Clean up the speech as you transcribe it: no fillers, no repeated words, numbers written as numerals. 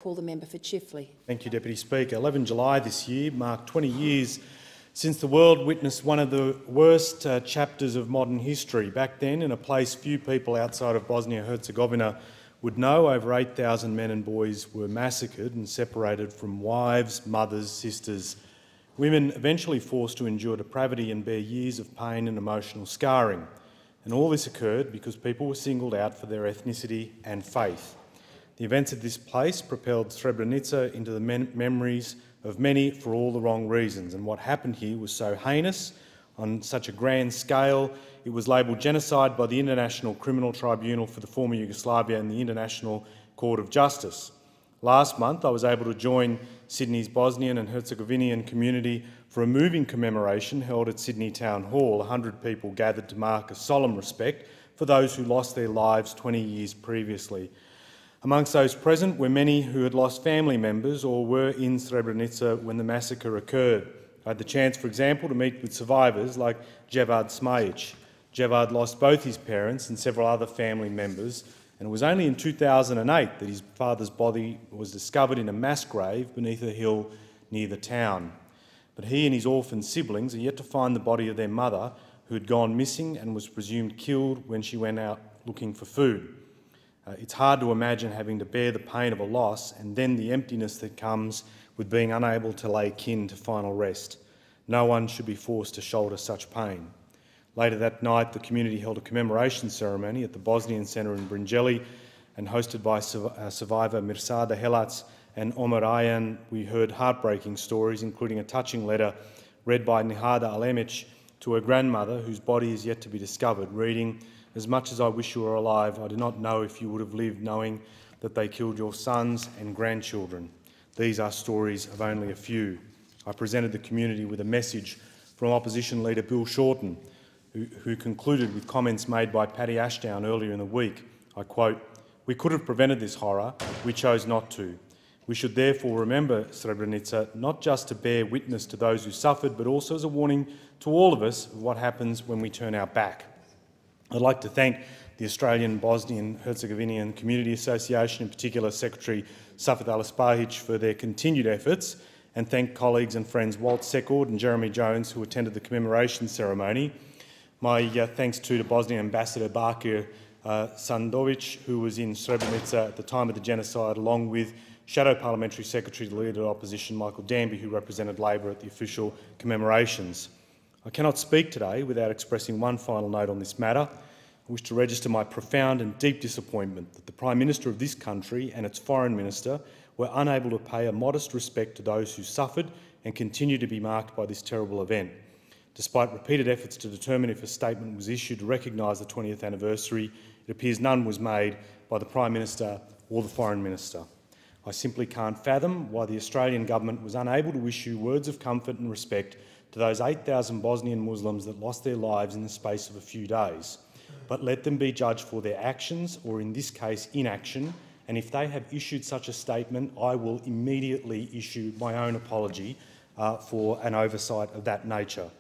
Call the member for Chifley. Thank you, Deputy Speaker. 11 July this year marked 20 years since the world witnessed one of the worst chapters of modern history. Back then, in a place few people outside of Bosnia-Herzegovina would know, over 8,000 men and boys were massacred and separated from wives, mothers, sisters. Women eventually forced to endure depravity and bear years of pain and emotional scarring. And all this occurred because people were singled out for their ethnicity and faith. The events of this place propelled Srebrenica into the memories of many for all the wrong reasons, and what happened here was so heinous on such a grand scale, it was labelled genocide by the International Criminal Tribunal for the former Yugoslavia and the International Court of Justice. Last month, I was able to join Sydney's Bosnian and Herzegovinian community for a moving commemoration held at Sydney Town Hall. 100 people gathered to mark a solemn respect for those who lost their lives 20 years previously. Amongst those present were many who had lost family members or were in Srebrenica when the massacre occurred. I had the chance, for example, to meet with survivors like Jevad Smajic. Jevad lost both his parents and several other family members, and it was only in 2008 that his father's body was discovered in a mass grave beneath a hill near the town. But he and his orphan siblings are yet to find the body of their mother, who had gone missing and was presumed killed when she went out looking for food. It's hard to imagine having to bear the pain of a loss and then the emptiness that comes with being unable to lay kin to final rest. No one should be forced to shoulder such pain. Later that night, the community held a commemoration ceremony at the Bosnian Centre in Brinjeli, and hosted by survivor Mirsada Helac and Omar Ayan. We heard heartbreaking stories, including a touching letter read by Nihada Alemic to her grandmother, whose body is yet to be discovered, reading, "As much as I wish you were alive, I do not know if you would have lived knowing that they killed your sons and grandchildren. These are stories of only a few." I presented the community with a message from Opposition Leader Bill Shorten, who concluded with comments made by Paddy Ashdown earlier in the week. I quote, "We could have prevented this horror, we chose not to. We should therefore remember Srebrenica not just to bear witness to those who suffered, but also as a warning to all of us of what happens when we turn our back." I'd like to thank the Australian Bosnian Herzegovinian Community Association, in particular Secretary Safet Alispahic, for their continued efforts, and thank colleagues and friends Walt Secord and Jeremy Jones, who attended the commemoration ceremony. My thanks to Bosnian Ambassador Bakir Sandovic, who was in Srebrenica at the time of the genocide, along with Shadow Parliamentary Secretary, the Leader of Opposition, Michael Danby, who represented Labor at the official commemorations. I cannot speak today without expressing one final note on this matter. I wish to register my profound and deep disappointment that the Prime Minister of this country and its Foreign Minister were unable to pay a modest respect to those who suffered and continue to be marked by this terrible event. Despite repeated efforts to determine if a statement was issued to recognise the 20th anniversary, it appears none was made by the Prime Minister or the Foreign Minister. I simply can't fathom why the Australian government was unable to issue words of comfort and respect to those 8,000 Bosnian Muslims that lost their lives in the space of a few days. But let them be judged for their actions, or in this case inaction, and if they have issued such a statement, I will immediately issue my own apology for an oversight of that nature.